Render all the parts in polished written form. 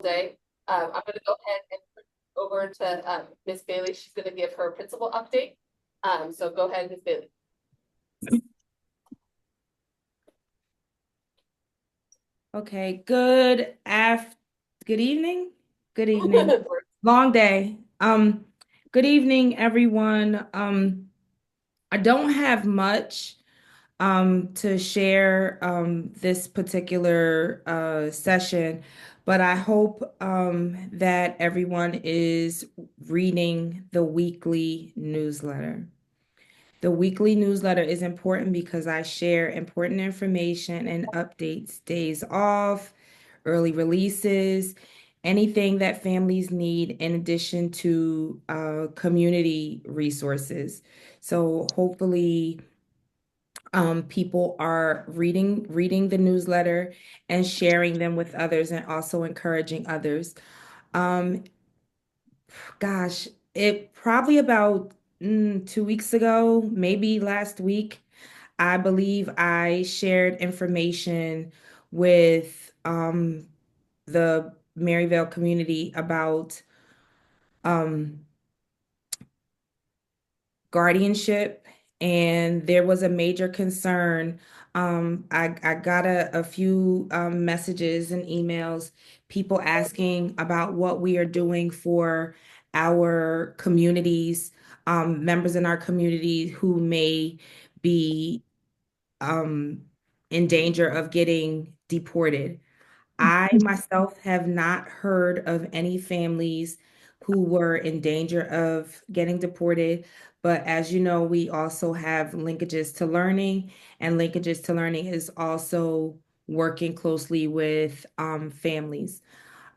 day. I'm going to go ahead and put it over to Ms. Bailey. She's going to give her principal update. So go ahead, Ms. Bailey. Okay, good evening. Good evening. Long day. Good evening, everyone. I don't have much to share this particular session, but I hope that everyone is reading the weekly newsletter. The weekly newsletter is important because I share important information and updates, days off, early releases, anything that families need in addition to community resources. So hopefully people are reading the newsletter and sharing them with others and also encouraging others. Um, Gosh, it probably about 2 weeks ago, maybe last week, I believe I shared information with the Maryvale community about um, guardianship, and there was a major concern. I got a few messages and emails, people asking about what we are doing for our communities, members in our community who may be um, in danger of getting deported. I myself have not heard of any families who were in danger of getting deported, but as you know, we also have linkages to learning, and linkages to learning is also working closely with families.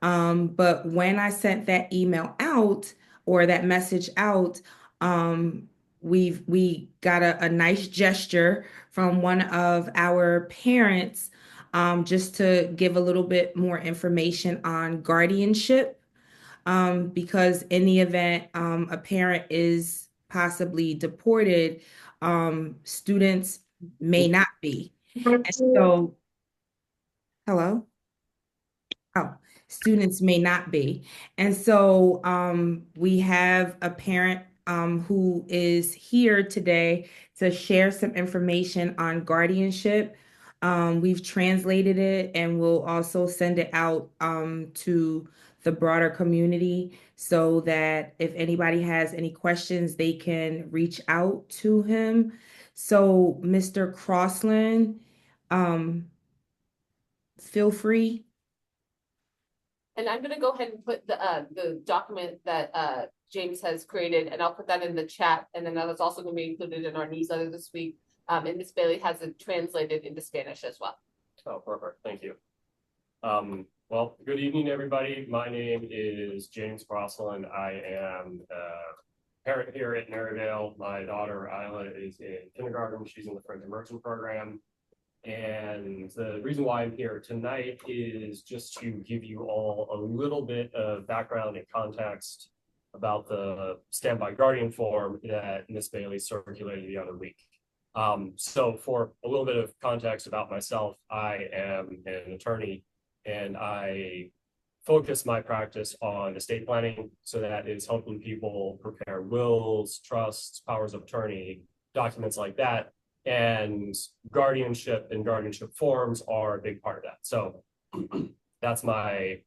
But when I sent that email out or that message out, um, we got a nice gesture from one of our parents, just to give a little bit more information on guardianship. Because in the event a parent is possibly deported, students may not be. And so, hello? Oh, students may not be. And so we have a parent who is here today to share some information on guardianship. We've translated it and we'll also send it out to the broader community so that if anybody has any questions, they can reach out to him. So, Mr. Crossland, um, feel free. And I'm going to go ahead and put the document that James has created, and I'll put that in the chat. And then that's also going to be included in our newsletter this week. And Ms. Bailey has it translated into Spanish as well. Oh, perfect. Thank you. Well, good evening, everybody. My name is James Crossland. I am a parent here at Maryvale. My daughter, Isla, is in kindergarten. She's in the French Immersion program. And the reason why I'm here tonight is just to give you all a little bit of background and context about the Standby Guardian form that Ms. Bailey circulated the other week. So for a little bit of context about myself, I am an attorney and I focus my practice on estate planning. So that is helping people prepare wills, trusts, powers of attorney, documents like that. And guardianship and guardianship forms are a big part of that. So that's my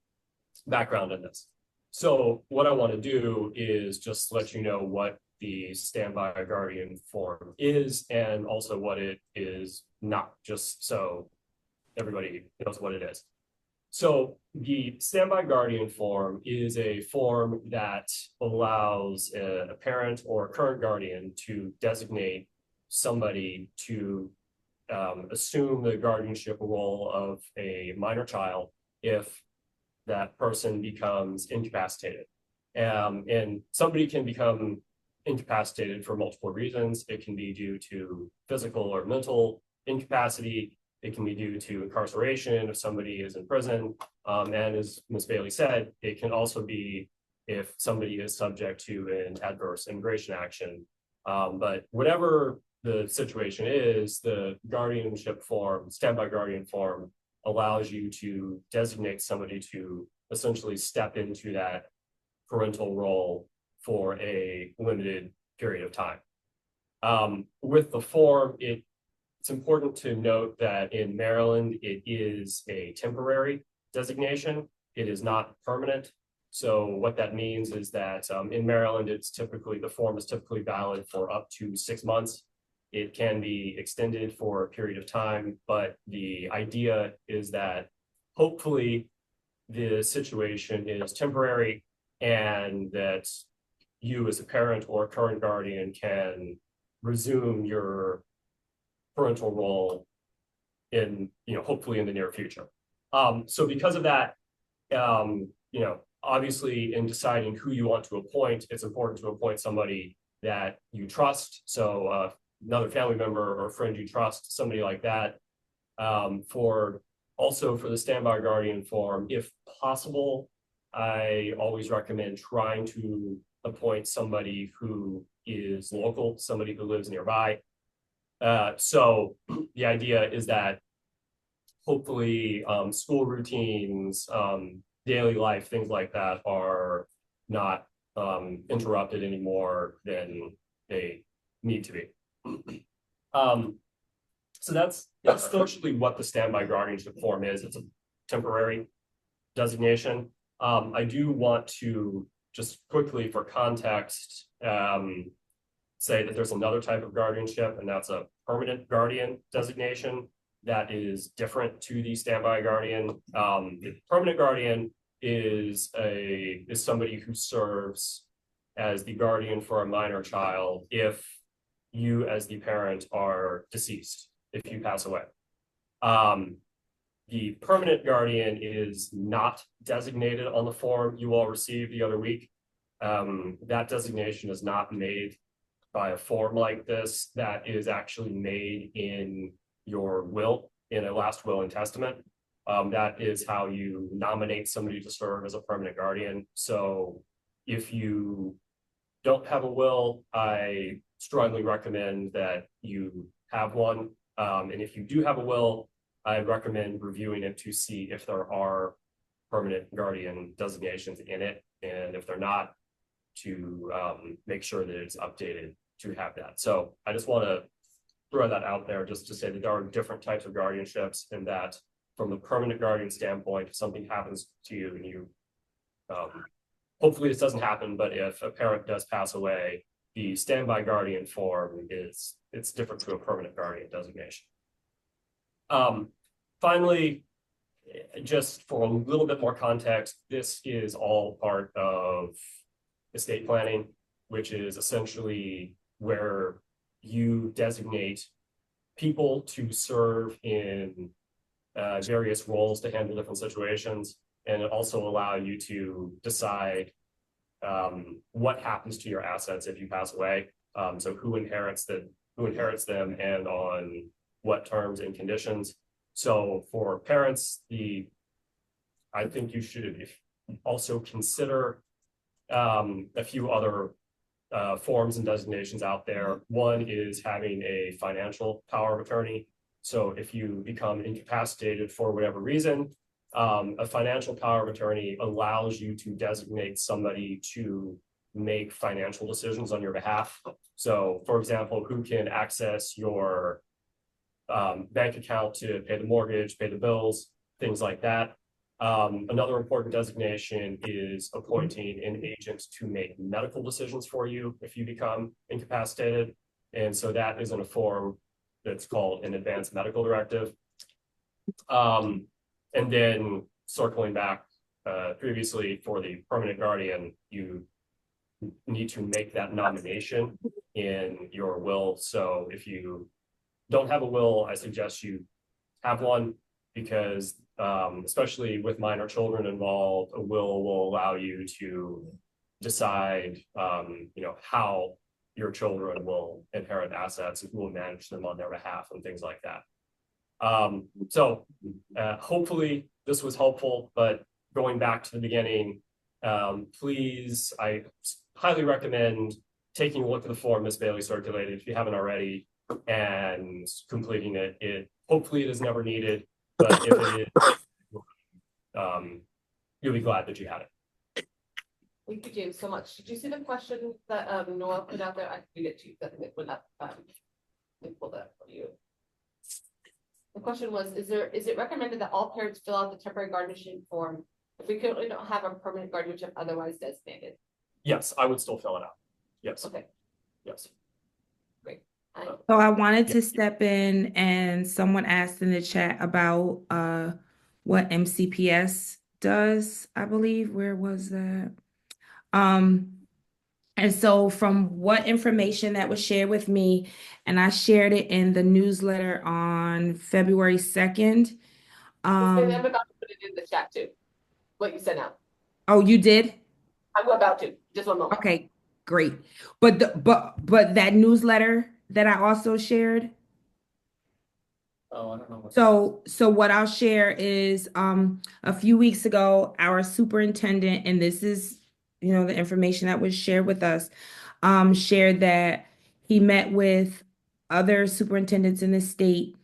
background in this. So what I want to do is just let you know what the Standby Guardian form is and also what it is not, just so everybody knows what it is. So the Standby Guardian form is a form that allows a parent or a current guardian to designate somebody to assume the guardianship role of a minor child if that person becomes incapacitated. And somebody can become incapacitated for multiple reasons. It can be due to physical or mental incapacity. It can be due to incarceration if somebody is in prison. And as Ms. Bailey said, it can also be if somebody is subject to an adverse immigration action. But whatever the situation is, the guardianship form, Standby Guardian form, allows you to designate somebody to essentially step into that parental role for a limited period of time. With the form, it's important to note that in Maryland, it is a temporary designation. It is not permanent. So what that means is that in Maryland, the form is typically valid for up to 6 months. It can be extended for a period of time, but the idea is that hopefully the situation is temporary and that you as a parent or current guardian can resume your parental role in, hopefully in the near future. So because of that, obviously in deciding who you want to appoint, it's important to appoint somebody that you trust. So another family member or friend you trust, somebody like that. For the standby guardian form, if possible, I always recommend trying to appoint somebody who is local, somebody who lives nearby. So the idea is that hopefully school routines, daily life, things like that are not interrupted any more than they need to be. So that's essentially what the standby guardianship form is. It's a temporary designation. I do want to just quickly, for context, say that there's another type of guardianship, and that's a permanent guardian designation that is different to the standby guardian. The permanent guardian is somebody who serves as the guardian for a minor child if you as the parent are deceased, if you pass away. The permanent guardian is not designated on the form you all received the other week. That designation is not made by a form like this. That is actually made in your will, in a last will and testament. That is how you nominate somebody to serve as a permanent guardian. So if you don't have a will, I strongly recommend that you have one. And if you do have a will, I recommend reviewing it to see if there are permanent guardian designations in it. And if they're not, to make sure that it's updated to have that. So I just want to throw that out there just to say that there are different types of guardianships, and that from the permanent guardian standpoint, if something happens to you and you, hopefully this doesn't happen, but if a parent does pass away, the standby guardian form it's different to a permanent guardian designation. Finally, just for a little bit more context, this is all part of estate planning, which is essentially where you designate people to serve in various roles to handle different situations, and it also allow you to decide what happens to your assets if you pass away. So who inherits them and on what terms and conditions. So for parents, I think you should also consider a few other forms and designations out there. One is having a financial power of attorney. So if you become incapacitated for whatever reason, a financial power of attorney allows you to designate somebody to make financial decisions on your behalf. So for example, who can access your bank account to pay the mortgage, pay the bills, things like that. Another important designation is appointing an agent to make medical decisions for you if you become incapacitated. And so that is in a form that's called an advanced medical directive. And then circling back previously, for the permanent guardian, you need to make that nomination in your will. So if you don't have a will, I suggest you have one, because especially with minor children involved, a will allow you to decide how your children will inherit assets and who will manage them on their behalf and things like that. So hopefully this was helpful, but going back to the beginning, please, I highly recommend taking a look at the form Ms. Bailey circulated if you haven't already, and completing it. Hopefully it is never needed, but if it is, you'll be glad that you had it. Thank you, James, so much. Did you see the question that Noah put out there? I can read it to you, that it went up. Let me pull that for you. The question was, is it recommended that all parents fill out the temporary guardianship form if we currently don't have a permanent guardianship otherwise designated? Yes, I would still fill it out. Yes. Okay, Yes. great. So I wanted to step in, and someone asked in the chat about what MCPS does, I believe. Where was that? And so from what information that was shared with me, and I shared it in the newsletter on February 2nd. I'm about to put it in the chat too, what you sent out. Oh, you did? I'm about to, just one moment. Okay, great. But but that newsletter that I also shared. Oh, I don't know what. So what I'll share is a few weeks ago, our superintendent, and this is, the information that was shared with us, shared that he met with other superintendents in the state,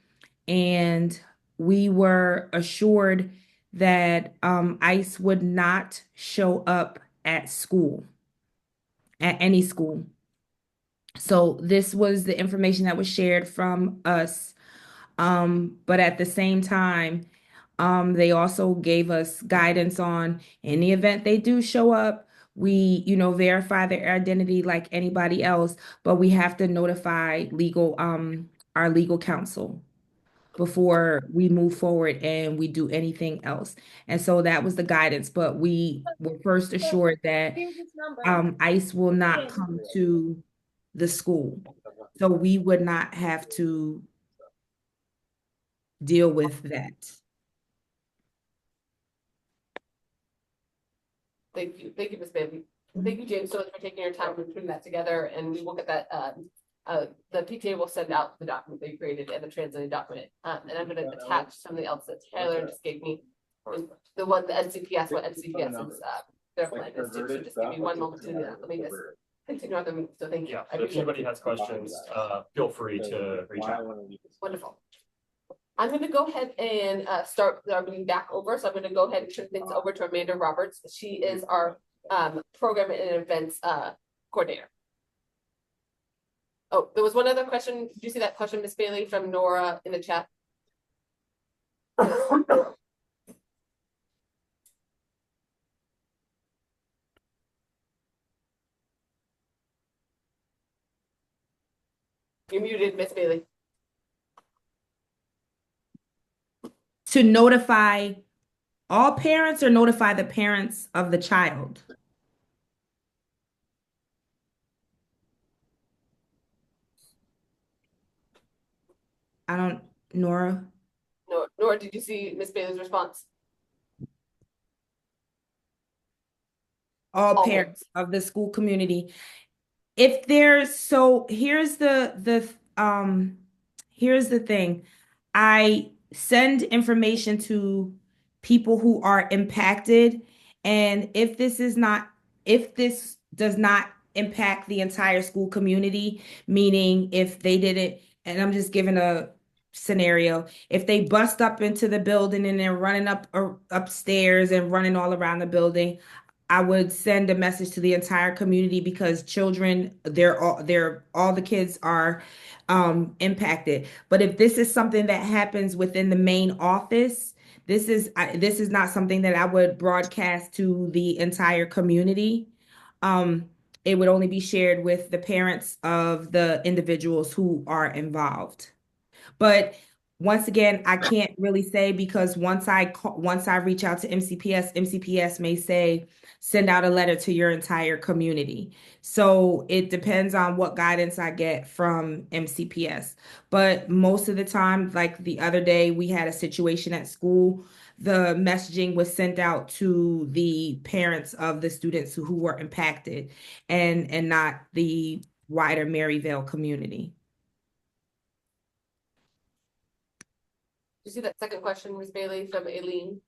and we were assured that ICE would not show up at school, at any school. So this was the information that was shared from us. But at the same time, they also gave us guidance on, in the event they do show up, we, verify their identity like anybody else, but we have to notify our legal counsel before we move forward and we do anything else. And so that was the guidance, but we were first assured that ICE will not come to the school. So we would not have to deal with that. Thank you, Ms. Bailey. Thank you, James, so much for taking your time and putting that together, and we will get that, the PTA will send out the document they created and the translated document. And I'm gonna attach something else that Taylor just gave me. The one, the NCPS, what NCPS is, their plan is to, so just give me one moment to, let me just continue on the meeting, so thank you. Yeah, I if appreciate anybody it. has questions, feel free to reach out. Wonderful. I'm gonna go ahead and start our meeting back over. So I'm gonna go ahead and turn things over to Amanda Roberts. She is our program and events coordinator. Oh, there was one other question. Did you see that question, Ms. Bailey, from Nora in the chat? You're muted, Ms. Bailey. To notify all parents or notify the parents of the child? I don't, Nora? Nora, did you see Ms. Bailey's response? All All parents of the school community. If there's, so here's here's the thing. I send information to people who are impacted, and if this does not impact the entire school community, meaning if they didn't, and I'm just giving a scenario, if they bust up into the building and they're running up or upstairs and running all around the building, I would send a message to the entire community, because children, all the kids are impacted. But if this is something that happens within the main office, this is not something that I would broadcast to the entire community. It would only be shared with the parents of the individuals who are involved. But once again, I can't really say, because once I reach out to MCPS may say, send out a letter to your entire community. So it depends on what guidance I get from MCPS. But most of the time, like the other day, we had a situation at school. The messaging was sent out to the parents of the students who were impacted, and not the wider Maryvale community. Did you see that second question, Ms. Bailey, from Aileen?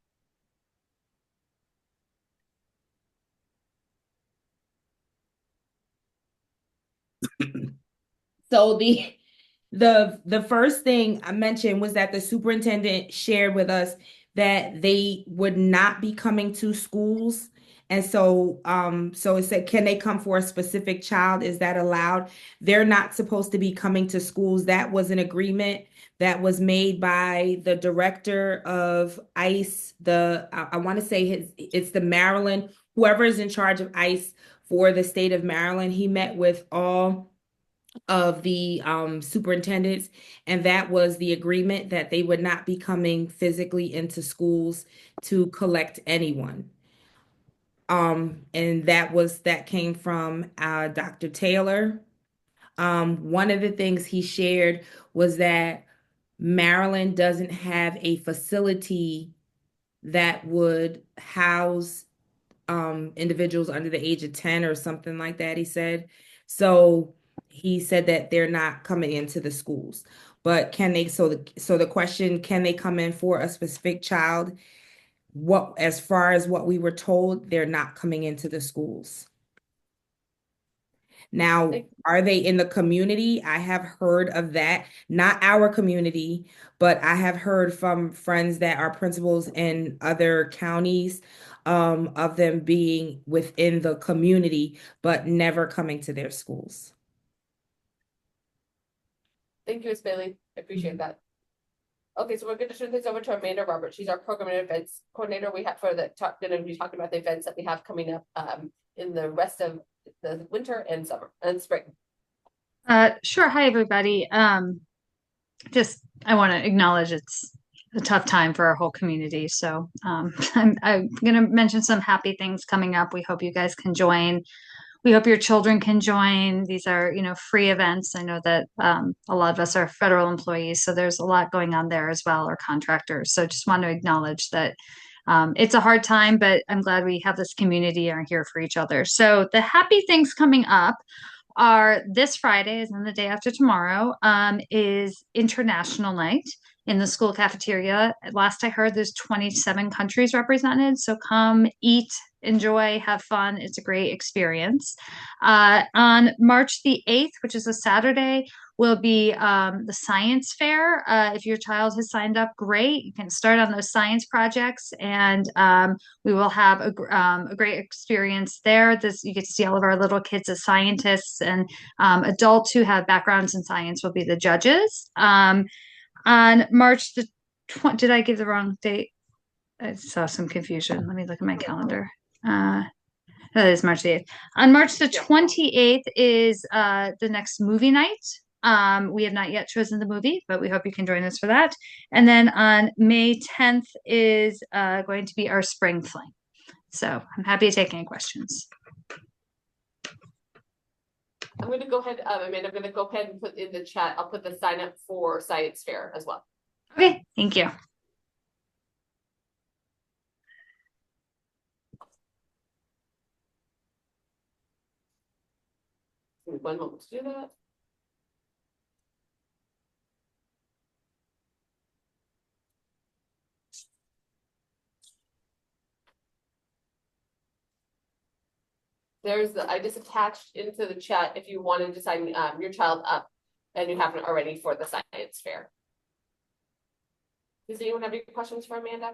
So the first thing I mentioned was that the superintendent shared with us that they would not be coming to schools. And so it said, can they come for a specific child? Is that allowed? They're not supposed to be coming to schools. That was an agreement that was made by the director of ICE. I want to say it's the Maryland, whoever is in charge of ICE for the state of Maryland. He met with all of the superintendents, and that was the agreement that they would not be coming physically into schools to collect anyone. And that came from Dr. Taylor. One of the things he shared was that Maryland doesn't have a facility that would house individuals under the age of 10 or something like that, he said. So he said that they're not coming into the schools. But can they, so the question, can they come in for a specific child? As far as what we were told, they're not coming into the schools. Now, are they in the community? I have heard of that, not our community, but I have heard from friends that are principals in other counties, of them being within the community, but never coming to their schools. Thank you, Ms. Bailey. I appreciate that. Okay, so we're going to turn this over to Amanda Roberts. She's our program and events coordinator. We have for the going to be talking about the events that we have coming up in the rest of the winter and summer and spring. Sure. Hi, everybody. Just I want to acknowledge it's a tough time for our whole community. So I'm going to mention some happy things coming up. We hope you guys can join. We hope your children can join. These are, free events. I know that a lot of us are federal employees, so there's a lot going on there as well, or contractors. So just want to acknowledge that it's a hard time, but I'm glad we have this community and are here for each other. So the happy things coming up are this Friday, and then the day after tomorrow, is International Night in the school cafeteria. Last I heard, there's 27 countries represented. So come eat, enjoy, have fun. It's a great experience. On March the 8th, which is a Saturday, will be the science fair. If your child has signed up, great. You can start on those science projects, and we will have a great experience there. You get to see all of our little kids as scientists, and adults who have backgrounds in science will be the judges. On March the 20th, did I give the wrong date? I saw some confusion. Let me look at my calendar. That is March the 8th. On March the 28th is the next movie night. We have not yet chosen the movie, but we hope you can join us for that. And then on May 10th is going to be our spring fling. So I'm happy to take any questions. I'm going to go ahead, Amanda, I'm going to go ahead and put in the chat. I'll put the sign up for science fair as well. Okay, thank you. One moment to do that. I just attached into the chat if you wanted to sign your child up and you haven't already for the science fair. Does anyone have any questions for Amanda?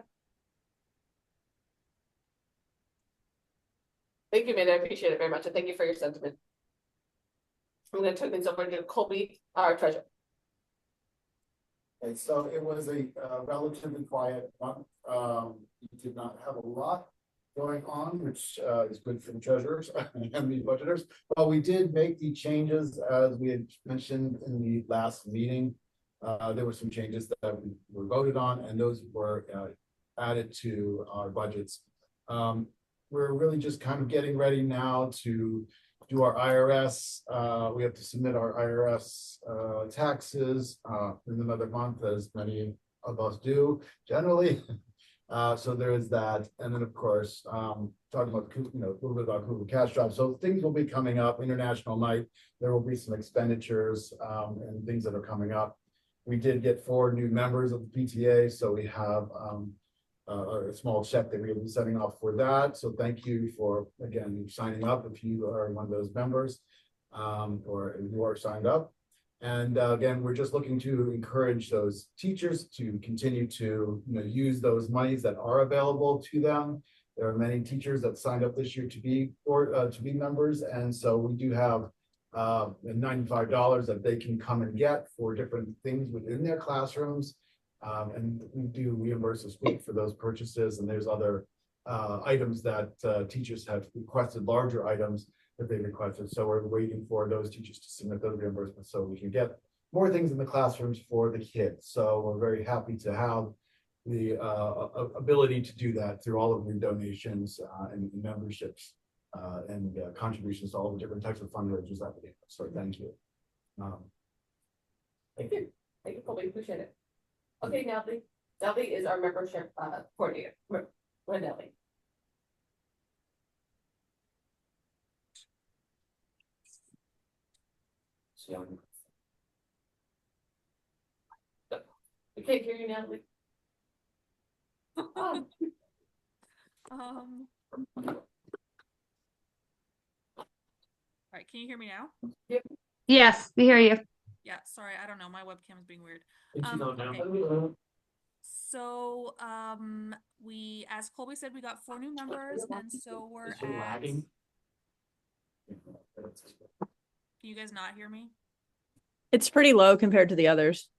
Thank you, Amanda. I appreciate it very much. And thank you for your sentiment. I'm going to turn things over to Colby, our treasurer. Okay, so it was a relatively quiet month. We did not have a lot going on, which is good for the treasurers and the budgeters. But we did make the changes as we had mentioned in the last meeting. There were some changes that were voted on, and those were added to our budgets. We're really just kind of getting ready now to do our IRS. We have to submit our IRS taxes in another month, as many of us do generally. So there is that, and then of course talking about a little bit about Google Cash Drop. So things will be coming up. International Night, there will be some expenditures and things that are coming up. We did get 4 new members of the PTA, so we have a small check that we will be setting off for that. So thank you for again signing up if you are one of those members or you are signed up. And again, we're just looking to encourage those teachers to continue to, use those monies that are available to them. There are many teachers that signed up this year to be members, and so we do have $95 that they can come and get for different things within their classrooms. And we do reimburse the school for those purchases, and there's other items that teachers have requested, larger items that they requested. So we're waiting for those teachers to submit those reimbursements so we can get more things in the classrooms for the kids. So we're very happy to have the ability to do that through all of the donations and memberships and contributions to all the different types of fundraisers that we have. So thank you. Thank you. Thank you, Colby. Appreciate it. Okay, Natalie. Natalie is our membership coordinator. Natalie. We can't hear you, Natalie. Oh. All right, can you hear me now? Yes, we hear you. Yeah, sorry, I don't know, my webcam is being weird. Okay. So we, as Colby said, we got 4 new members, and so we're at. lagging? Can you guys not hear me? It's pretty low compared to the others.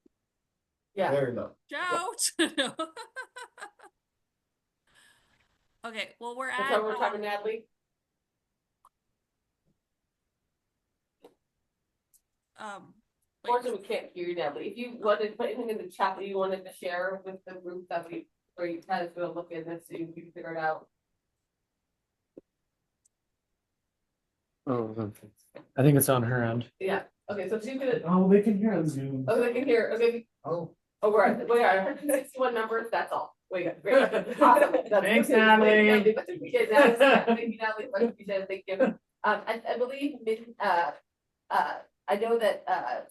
Yeah. Very low. Shout! No. Okay, well we're That's at. how we're talking, Natalie. Wait. Unfortunately, we can't hear you, Natalie. If you wanted to put anything in the chat that you wanted to share with the group that or you kind of go look in and see if you can figure it out. Oh, okay. I think it's on her end. Yeah. Okay, so she's gonna. Oh, they can hear on Zoom. Oh, they can hear. Okay. Oh, We are 161 numbers. That's all. We got great. Awesome. Thanks, okay. Natalie. Much appreciated, Natalie. Thank you, Natalie. Much appreciated. Thank you. I believe I know that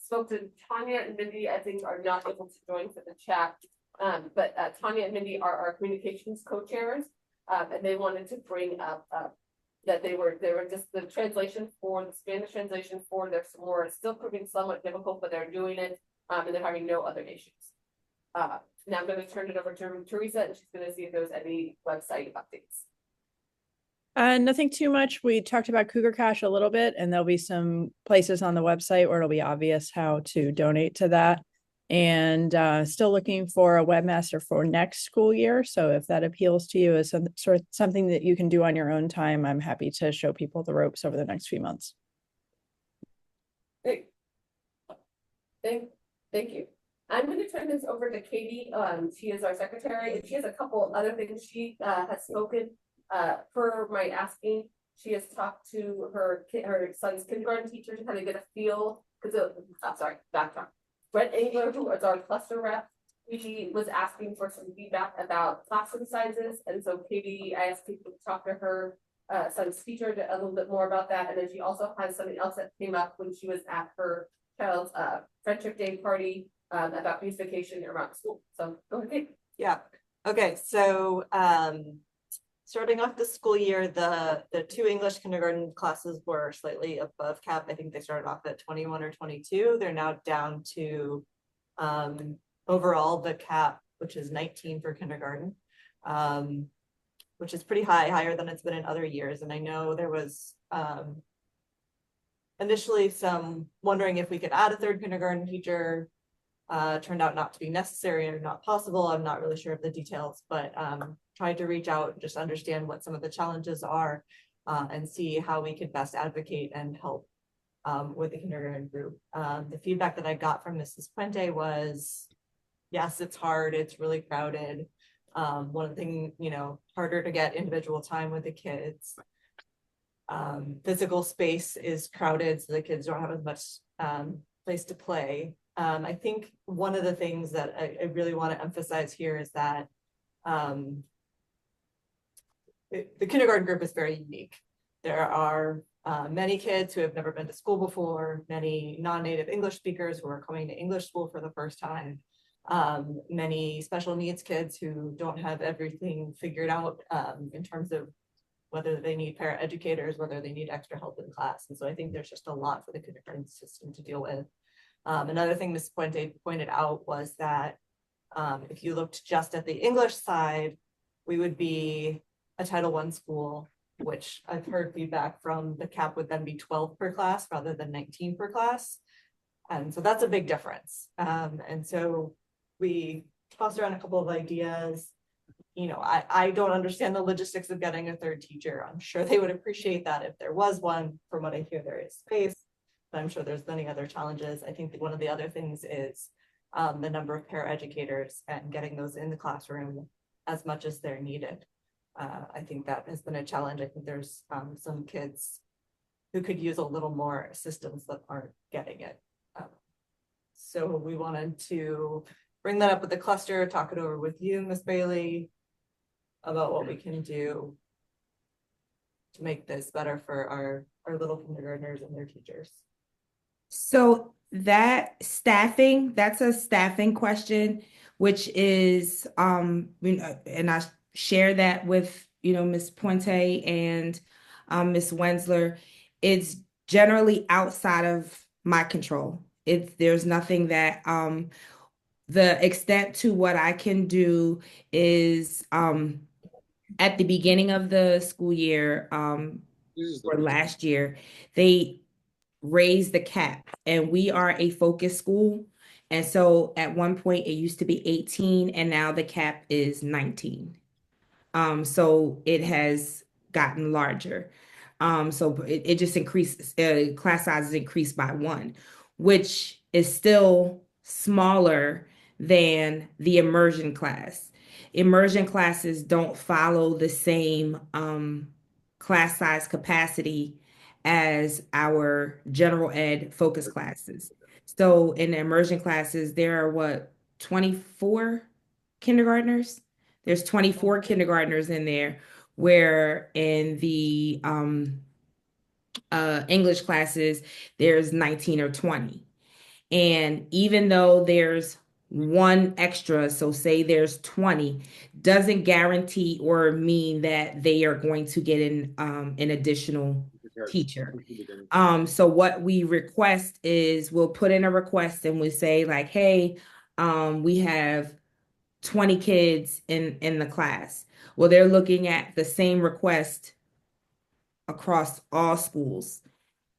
spoke to Tanya and Mindy. I think are not able to join for the chat. But Tanya and Mindy are our communications co-chairs, and they wanted to bring up that they were just the translation for the Spanish translation for their Samora is still proving somewhat difficult, but they're doing it, and they're having no other nations. Now I'm going to turn it over to Teresa, and she's going to see if there's any website updates. Nothing too much. We talked about Cougar Cash a little bit, and there'll be some places on the website where it'll be obvious how to donate to that. And still looking for a webmaster for next school year. So if that appeals to you as something that you can do on your own time, I'm happy to show people the ropes over the next few months. Great. Thank you. I'm going to turn this over to Katie. She is our secretary, and she has a couple other things she has spoken. Per my asking, she has talked to her son's kindergarten teacher to kind of get a feel because backtrack. Brett Engler, who is our cluster rep, he was asking for some feedback about classroom sizes, and so Katie, I asked people to talk to her son's teacher a little bit more about that, and then she also has something else that came up when she was at her child's friendship day party about beautification around school. So go ahead, Kate. Yeah. Okay. So starting off the school year, the 2 English kindergarten classes were slightly above cap. I think they started off at 21 or 22. They're now down to overall the cap, which is 19 for kindergarten, which is pretty higher than it's been in other years. And I know there was initially some wondering if we could add a 3rd kindergarten teacher. Turned out not to be necessary or not possible. I'm not really sure of the details, but tried to reach out and just understand what some of the challenges are and see how we could best advocate and help with the kindergarten group. The feedback that I got from Mrs. Puente was, yes, it's hard. It's really crowded. One of the things, harder to get individual time with the kids. Physical space is crowded, so the kids don't have as much place to play. I think one of the things that I really want to emphasize here is that the kindergarten group is very unique. There are many kids who have never been to school before, many non-native English speakers who are coming to English school for the first time, many special needs kids who don't have everything figured out in terms of whether they need paraeducators, whether they need extra help in class. And so I think there's just a lot for the kindergarten system to deal with. Another thing Ms. Puente pointed out was that if you looked just at the English side, we would be a Title I school, which I've heard feedback from the cap would then be 12 per class rather than 19 per class. And so that's a big difference. And so we tossed around a couple of ideas. You know, I don't understand the logistics of getting a third teacher. I'm sure they would appreciate that if there was one. From what I hear, there is space, but I'm sure there's many other challenges. I think that one of the other things is the number of paraeducators and getting those in the classroom as much as they're needed. I think that has been a challenge. I think there's some kids who could use a little more assistance that aren't getting it. So we wanted to bring that up with the cluster, talk it over with you, Ms. Bailey, about what we can do to make this better for our little kindergartners and their teachers. So that staffing, that's a staffing question, which is, and I share that with, Ms. Puente and Ms. Wensler. It's generally outside of my control. There's nothing that, the extent to what I can do is, at the beginning of the school year, or last year, they raised the cap, and we are a focus school. And so at one point it used to be 18 and now the cap is 19. So it has gotten larger. So it just increases, class sizes increased by one, which is still smaller than the immersion class. Immersion classes don't follow the same class size capacity as our general ed focus classes. So in the immersion classes, there are what, 24 kindergartners? There's 24 kindergartners in there, where in the English classes, there's 19 or 20. And even though there's one extra, so say there's 20, doesn't guarantee or mean that they are going to get an additional teacher. So what we request is we'll put in a request and we say like, hey, we have 20 kids in the class. Well, they're looking at the same request across all schools,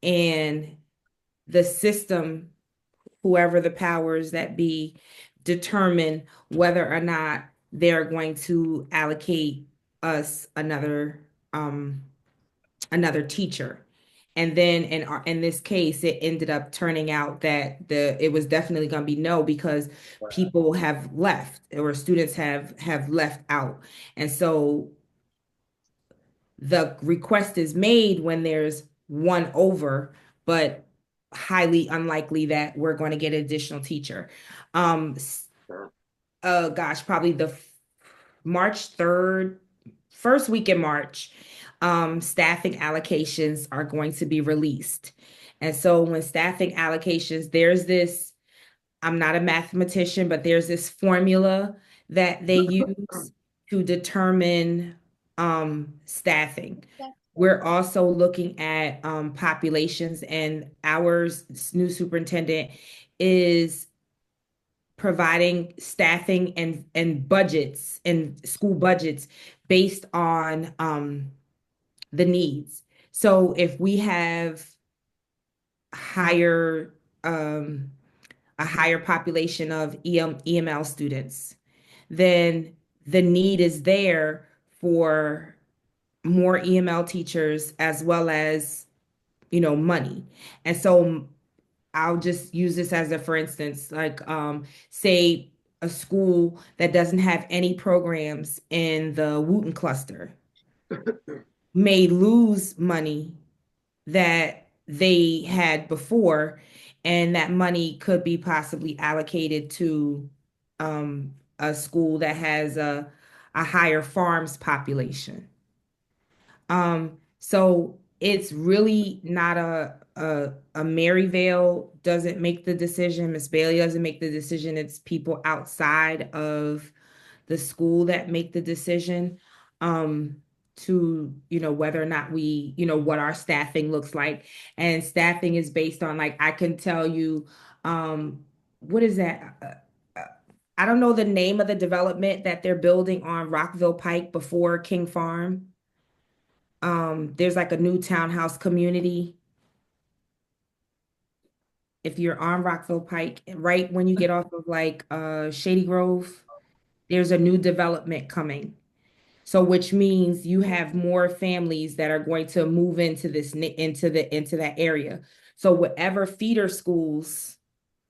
and the system, whoever the powers that be, determine whether or not they're going to allocate us another teacher. And then in this case, it ended up turning out that it was definitely going to be no, because people have left, or students have left out. And so the request is made when there's one over, but highly unlikely that we're going to get an additional teacher. Probably the March 3rd, first week in March, staffing allocations are going to be released. And so when staffing allocations, there's this, I'm not a mathematician, but there's this formula that they use to determine staffing. We're also looking at populations, and our new superintendent is providing staffing and budgets and school budgets based on the needs. So if we have higher a higher population of EML students, then the need is there for more EML teachers as well as, money. And so I'll just use this as a for instance, like say a school that doesn't have any programs in the Wooten cluster may lose money that they had before, and that money could be possibly allocated to a school that has a higher farms population. So it's really not a Maryvale doesn't make the decision, Miss Bailey doesn't make the decision. It's people outside of the school that make the decision to, whether or not what our staffing looks like. And staffing is based on, like, I can tell you What is that? I don't know the name of the development that they're building on Rockville Pike before King Farm. There's like a new townhouse community. If you're on Rockville Pike, right when you get off of like Shady Grove, there's a new development coming. So which means you have more families that are going to move into into that area. So whatever feeder schools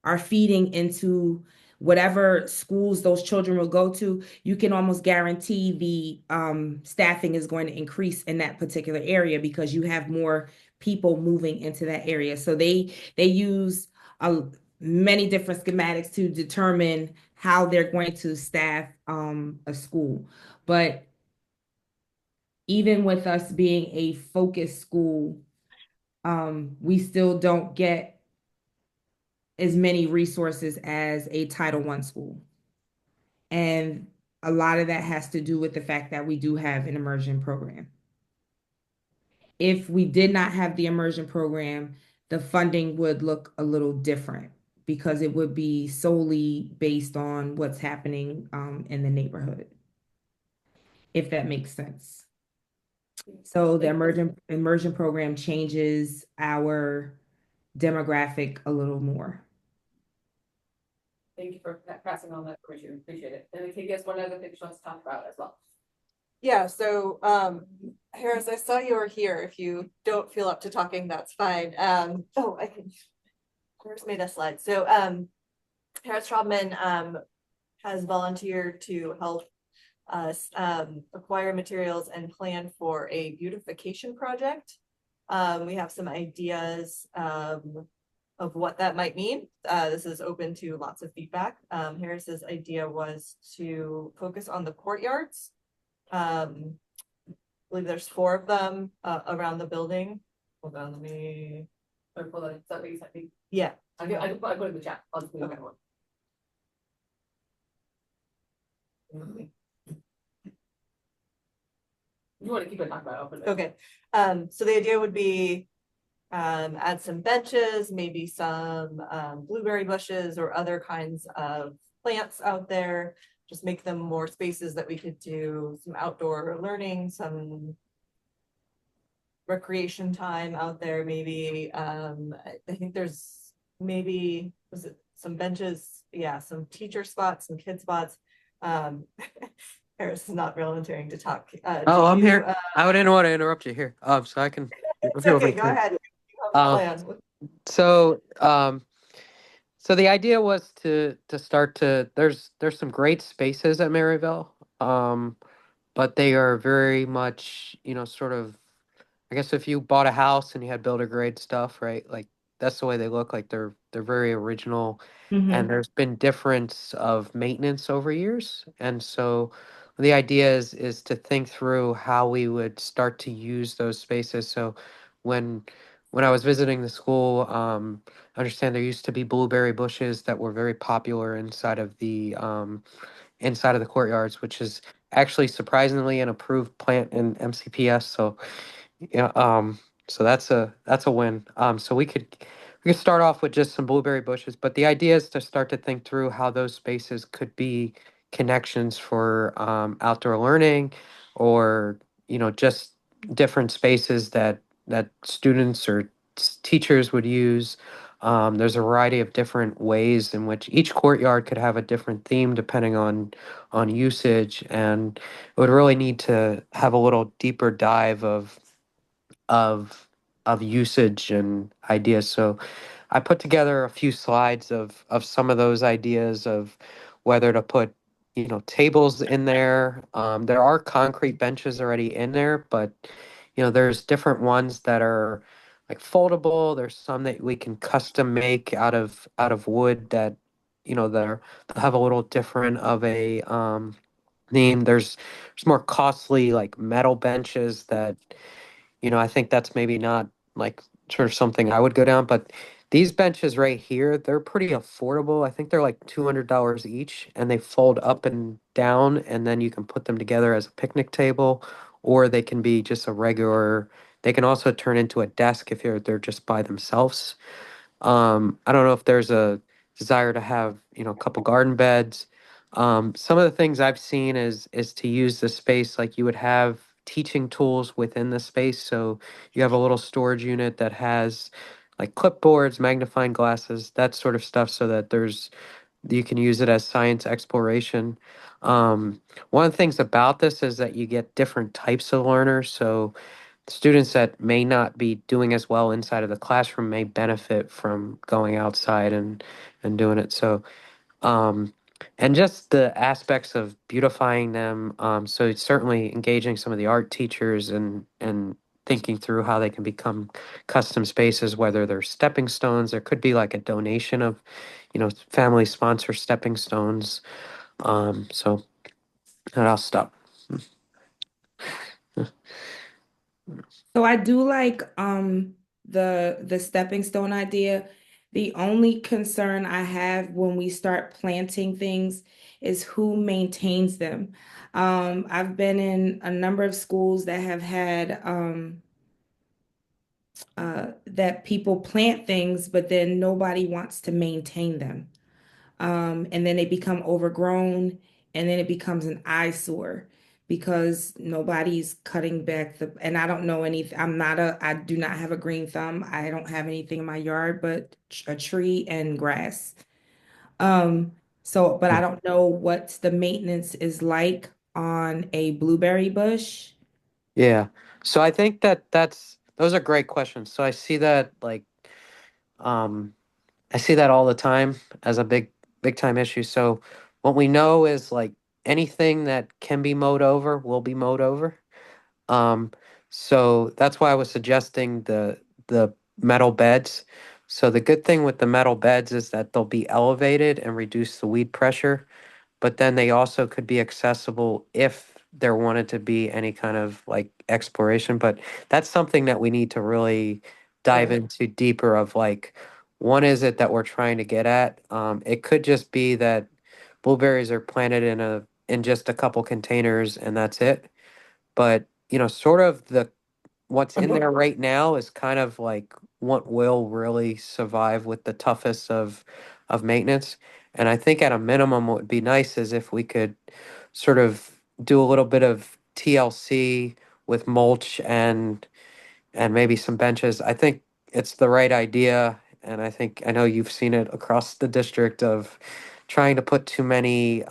are feeding into whatever schools those children will go to, you can almost guarantee the staffing is going to increase in that particular area because you have more people moving into that area. So they use many different schematics to determine how they're going to staff a school. But even with us being a focused school, we still don't get as many resources as a Title I school. And a lot of that has to do with the fact that we do have an immersion program. If we did not have the immersion program, the funding would look a little different because it would be solely based on what's happening in the neighborhood, if that makes sense. So the immersion program changes our demographic a little more. Thank you for passing on that information. Appreciate it. And I think there's one other thing she wants to talk about as well. Yeah, so Harris, I saw you were here. If you don't feel up to talking, that's fine. I can Harris made a slide. So Harris Trobman has volunteered to help us acquire materials and plan for a beautification project. We have some ideas of what that might mean. This is open to lots of feedback. Harris's idea was to focus on the courtyards. I believe there's 4 of them around the building. Hold on, let me. Yeah, I put it in the chat. I'll just put it in one. You want to keep it talking about it? okay. So the idea would be add some benches, maybe some blueberry bushes or other kinds of plants out there. Just make them more spaces that we could do some outdoor learning, some recreation time out there. Maybe I think there's maybe was it some benches? Yeah, some teacher spots, some kid spots. Harris is not volunteering to talk. I'm here. I didn't want to interrupt you here. So I can. It's okay, go ahead. You have a plan. So so the idea was to start to there's some great spaces at Maryvale, but they are very much sort of, I guess if you bought a house and you had builder grade stuff, right? Like that's the way they look. Like they're very original, and there's been difference of maintenance over years. And so the idea is to think through how we would start to use those spaces. So when I was visiting the school, I understand there used to be blueberry bushes that were very popular inside of the courtyards, which is actually surprisingly an approved plant in MCPS. So yeah, so that's a win. So we could start off with just some blueberry bushes, but the idea is to start to think through how those spaces could be connections for outdoor learning, or just different spaces that students or teachers would use. There's a variety of different ways in which each courtyard could have a different theme depending on usage, and it would really need to have a little deeper dive of of usage and ideas. So I put together a few slides of some of those ideas of whether to put tables in there. There are concrete benches already in there, but there's different ones that are like foldable. There's some that we can custom make out of wood that they'll have a little different of a theme. There's more costly like metal benches that I think that's maybe not like sort of something I would go down, but these benches right here, they're pretty affordable. I think they're like $200 each, and they fold up and down, and then you can put them together as a picnic table, or they can be just a regular. They can also turn into a desk if they're just by themselves. I don't know if there's desire to have, a couple garden beds. Some of the things I've seen is to use the space like you would have teaching tools within the space. So you have a little storage unit that has like clipboards, magnifying glasses, that sort of stuff, so that you can use it as science exploration. One of the things about this is that you get different types of learners. So students that may not be doing as well inside of the classroom may benefit from going outside and doing it. So um, and just the aspects of beautifying them. So it's certainly engaging some of the art teachers and thinking through how they can become custom spaces, whether they're stepping stones. There could be like a donation of, family sponsor stepping stones. So and I'll stop. So I do like the stepping stone idea. The only concern I have when we start planting things is who maintains them. I've been in a number of schools that have had that people plant things, but then nobody wants to maintain them. And then they become overgrown, and then it becomes an eyesore because nobody's cutting back and I don't know anything. I do not have a green thumb. I don't have anything in my yard but a tree and grass. Um, but I don't know what the maintenance is like on a blueberry bush. Yeah. So I think those are great questions. So um I see that all the time as a big time issue. So what we know is like anything that can be mowed over will be mowed over. Um, so that's why I was suggesting the metal beds. So the good thing with the metal beds is that they'll be elevated and reduce the weed pressure, but then they also could be accessible if there wanted to be any kind of like exploration. But that's something that we need to really dive Right. into deeper of like, what is it that we're trying to get at? It could just be that blueberries are planted in just a couple containers and that's it. But sort of what's in there right now is kind of like what will really survive with the toughest of maintenance. And I think at a minimum, what would be nice is if we could sort of do a little bit of TLC with mulch and maybe some benches. I think it's the right idea, and I know you've seen it across the district of trying to put too many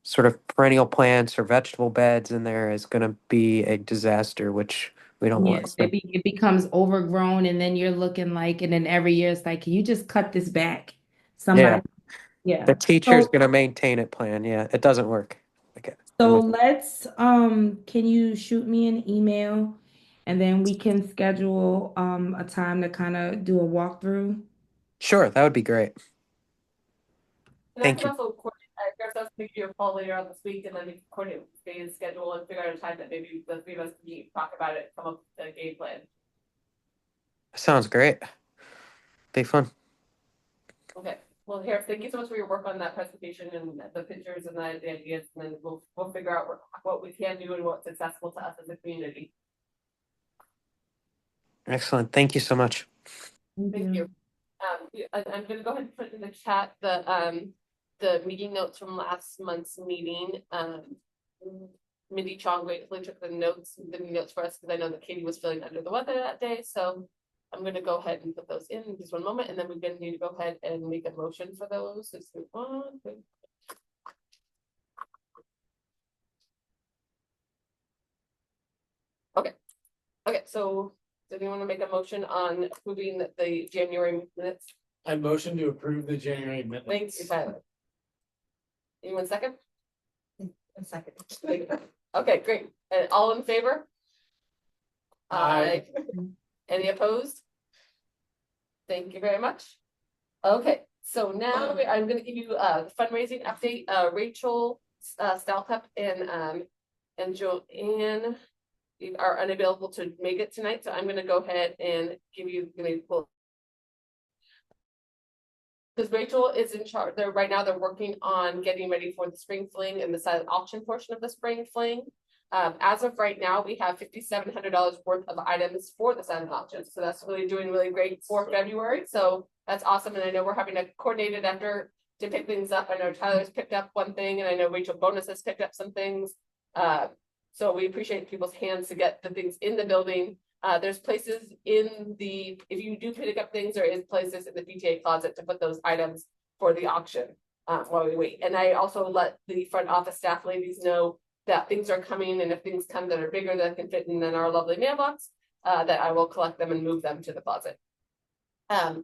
sort of perennial plants or vegetable beds in there is going to be a disaster, which we don't want. Yes, So, it becomes overgrown, and then you're looking like, and then every year it's like, can you just cut this back? yeah, Somebody, yeah. the teacher's So going to maintain it plan. Yeah, it doesn't work. Okay. so let's can you shoot me an email and then we can schedule a time to kind of do a walkthrough? Sure, that would be great. And I Thank can you. also coordinate, I guess that's maybe a call later on this week, and then we can coordinate with Dave's schedule and figure out a time that maybe the three of us can meet, talk about it, come up with a game plan. Sounds great. Be fun. Okay, well, here, thank you so much for your work on that presentation and the pictures and the ideas, and then we'll figure out what we can do and what's accessible to us as a community. Excellent. Thank you so much. Thank you. I'm gonna go ahead and put in the chat the meeting notes from last month's meeting. Mindy Chong gratefully took the notes for us because I know that Katie was feeling under the weather that day. So I'm gonna go ahead and put those in just one moment, and then we're gonna need to go ahead and make a motion for those. So let's move on. Okay. Okay, so does anyone want to make a motion on approving the January minutes? I motion to approve the January Thank minutes. you, Tyler. Anyone second? A second. Okay, great. And all in favor? Aye. Any opposed? Thank you very much. Okay, so now I'm gonna give you a fundraising update. Rachel, Stalcup and Joanne are unavailable to make it tonight, so I'm gonna go ahead and give you, because Rachel is in charge. Right now they're working on getting ready for the spring fling and the silent auction portion of the spring fling. As of right now, we have $5,700 worth of items for the silent auction. So that's doing really great for February. So that's awesome. And I know we're having a coordinated effort to pick things up. I know Tyler's picked up one thing, and I know Rachel Bonus has picked up some things. So we appreciate people's hands to get the things in the building. There's places if you do pick up things, there is places in the PTA closet to put those items for the auction while we wait. And I also let the front office staff ladies know that things are coming, and if things come that are bigger that can fit in our lovely mailbox, that I will collect them and move them to the closet. Oh,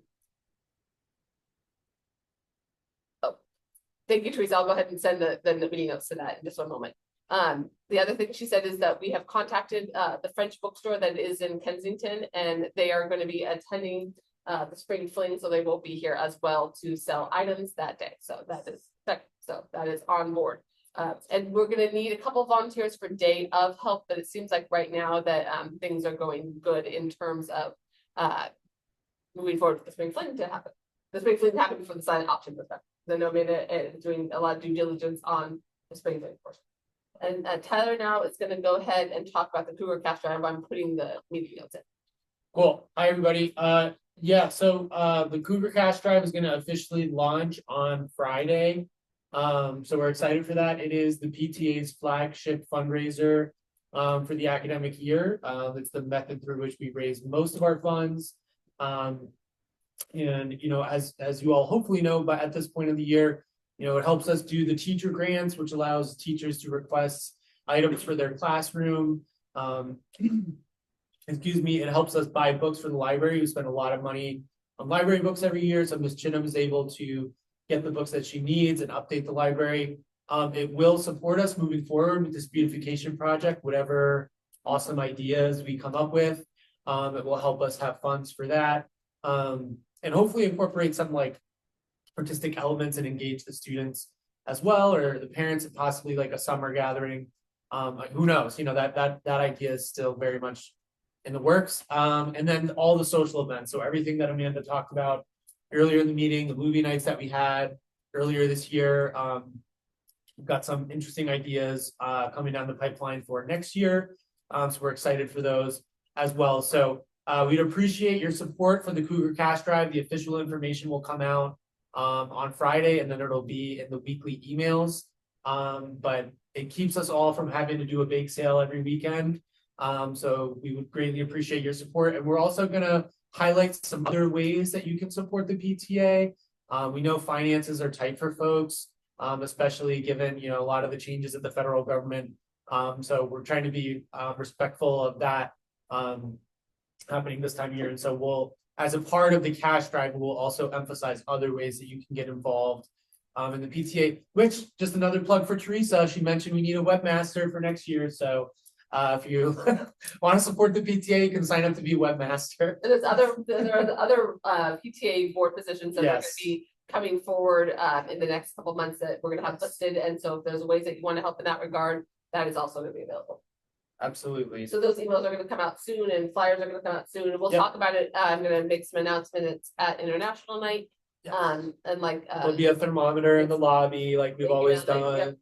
thank you, Teresa. I'll go ahead and send the meeting notes to that in just one moment. The other thing she said is that we have contacted the French bookstore that is in Kensington, and they are going to be attending the spring fling, so they will be here as well to sell items that day. So that is on board. And we're going to need a couple of volunteers for day of help, but it seems like right now that things are going good in terms of moving forward with the spring fling to happen. The spring fling happened for the silent auction perspective. Then I made doing a lot of due diligence on the spring fling portion. And Tyler now is going to go ahead and talk about the Cougar Cash Drive. I'm putting the meeting notes in. Cool. Hi, everybody. The Cougar Cash Drive is going to officially launch on Friday. So we're excited for that. It is the PTA's flagship fundraiser for the academic year. It's the method through which we raise most of our funds. And as you all hopefully know, but at this point of the year, it helps us do the teacher grants, which allows teachers to request items for their classroom. It helps us buy books for the library. We spend a lot of money on library books every year, so Ms. Chinham is able to get the books that she needs and update the library. It will support us moving forward with this beautification project, whatever awesome ideas we come up with. It will help us have funds for that. And hopefully incorporate some artistic elements and engage the students as well, or the parents, and possibly like a summer gathering. Who knows? That idea is still very much in the works. And then all the social events. So everything that Amanda talked about earlier in the meeting, the movie nights that we had earlier this year. We've got some interesting ideas coming down the pipeline for next year. So we're excited for those as well. So we'd appreciate your support for the Cougar Cash Drive. The official information will come out on Friday, and then it'll be in the weekly emails. But it keeps us all from having to do a bake sale every weekend. So we would greatly appreciate your support. And we're also going to highlight some other ways that you can support the PTA. We know finances are tight for folks, especially given, a lot of the changes at the federal government. So we're trying to be respectful of that happening this time of year. And so we'll, as a part of the cash drive, we'll also emphasize other ways that you can get involved in the PTA, which, just another plug for Teresa, she mentioned we need a webmaster for next year. So if you want to support the PTA, you can sign up to be webmaster. And there are the other PTA board positions that are going to be coming forward in the next couple of months that we're going to have listed. And so if there's ways that you want to help in that regard, that is also going to be available. Absolutely. So those emails are going to come out soon, and flyers are going to come out soon. And we'll talk about it. I'm going to make some announcements at International Night. And there'll be a thermometer in the lobby, like we've always done. Yep.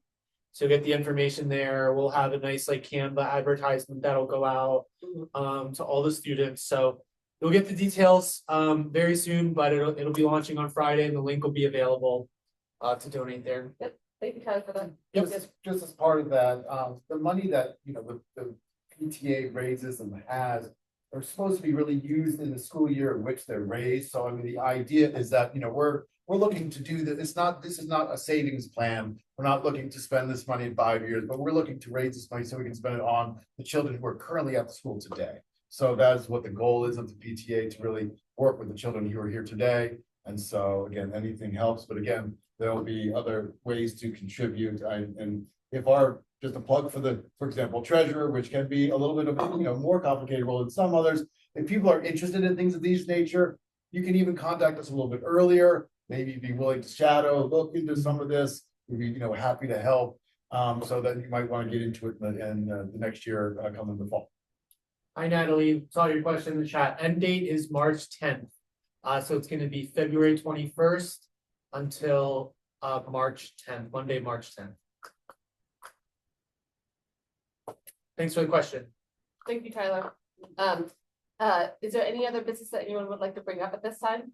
So get the information there. We'll have a nice Canva advertisement that'll go out to all the students. So you'll get the details very soon, but it'll be launching on Friday, and the link will be available to donate there. Yep. Thank you, Tyler, for that. Yep. Just as part of that, the money that the PTA raises and has are supposed to be really used in the school year in which they're raised. So I mean, the idea is that we're looking to do that. This is not a savings plan. We're not looking to spend this money in 5 years, but we're looking to raise this money so we can spend it on the children who are currently at the school today. So that is what the goal is of the PTA, to really work with the children who are here today. And so again, anything helps, but again, there will be other ways to contribute. And if just a plug for example, treasurer, which can be a little bit of more complicated role than some others. If people are interested in things of this nature, you can even contact us a little bit earlier. Maybe be willing to shadow, look into some of this. We'd be happy to help. So that you might want to get into it in the next year coming the fall. Hi Natalie, saw your question in the chat. End date is March 10th. So it's going to be February 21st until March 10th, Monday, March 10th. Thanks for the question. Thank you, Tyler. Is there any other business that anyone would like to bring up at this time?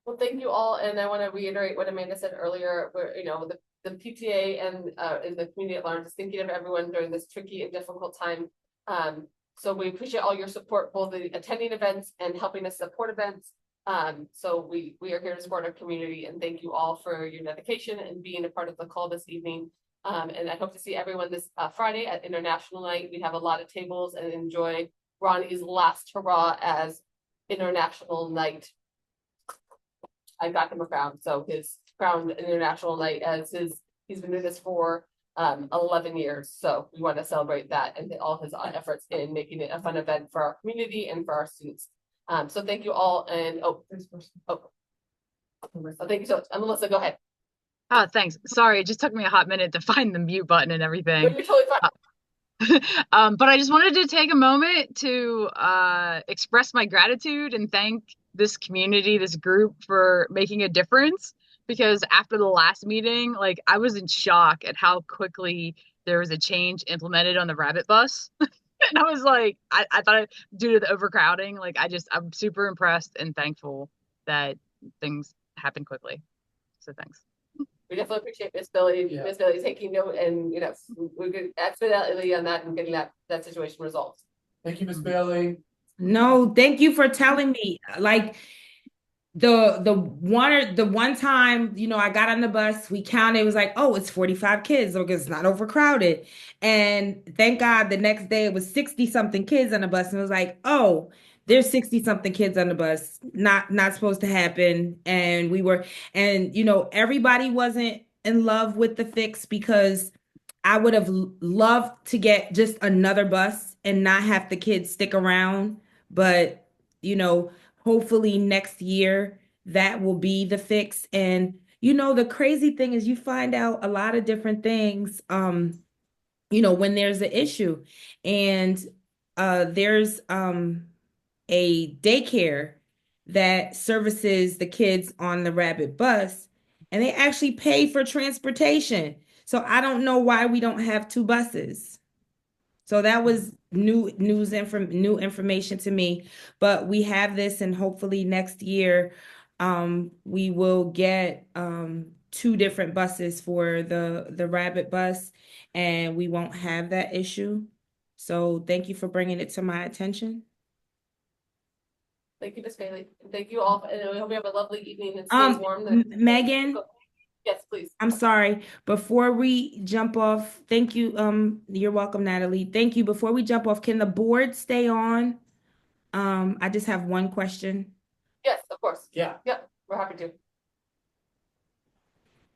Well, thank you all, and I want to reiterate what Amanda said earlier, where, you know, the PTA and the community at large is thinking of everyone during this tricky and difficult time. So we appreciate all your support, both the attending events and helping us support events. So we are here to support our community, and thank you all for your dedication and being a part of the call this evening. And I hope to see everyone this Friday at International Night. We have a lot of tables, and enjoy Ronnie's last hurrah as International Night. I got him a crown, so his crowned International Night as he's been doing this for 11 years. So we want to celebrate that and all his efforts in making it a fun event for our community and for our students. So thank you all, and thank you so much. Melissa, go ahead. Oh, thanks. Sorry, it just took me a hot minute to find the mute button and everything. You're totally fine. But I just wanted to take a moment to express my gratitude and thank this community, this group, for making a difference. Because after the last meeting, like, I was in shock at how quickly there was a change implemented on the Rabbit Bus. And I was like, I thought due to the overcrowding, like, I'm super impressed and thankful that things happened quickly. So thanks. We definitely appreciate Miss Billy, Yeah. Miss Billy taking note, and you know, we're good expeditiously on that and getting that situation resolved. Thank you, Ms. Bailey. No, thank you for telling me. Like, the one time, you know, I got on the bus, we counted, it was like, oh, it's 45 kids, because it's not overcrowded. And thank God the next day it was 60 something kids on the bus, and it was like, oh, there's 60 something kids on the bus, not supposed to happen. And you know, everybody wasn't in love with the fix, because I would have loved to get just another bus and not have the kids stick around. But, you know, hopefully next year that will be the fix. And, you know, the crazy thing is you find out a lot of different things, you know, when there's an issue. And there's a daycare that services the kids on the Rabbit Bus, and they actually pay for transportation. So I don't know why we don't have two buses. So that was new information to me. But we have this, and hopefully next year we will get two different buses for the Rabbit Bus, and we won't have that issue. So thank you for bringing it to my attention. Thank you, Miss Bailey. Thank you all, and we hope you have a lovely evening and stay warm. Megan, yes, please. I'm sorry. Before we jump off, thank you. You're welcome, Natalie. Thank you. Before we jump off, can the board stay on? I just have one question. Yes, of course. Yeah. Yep, we're happy to.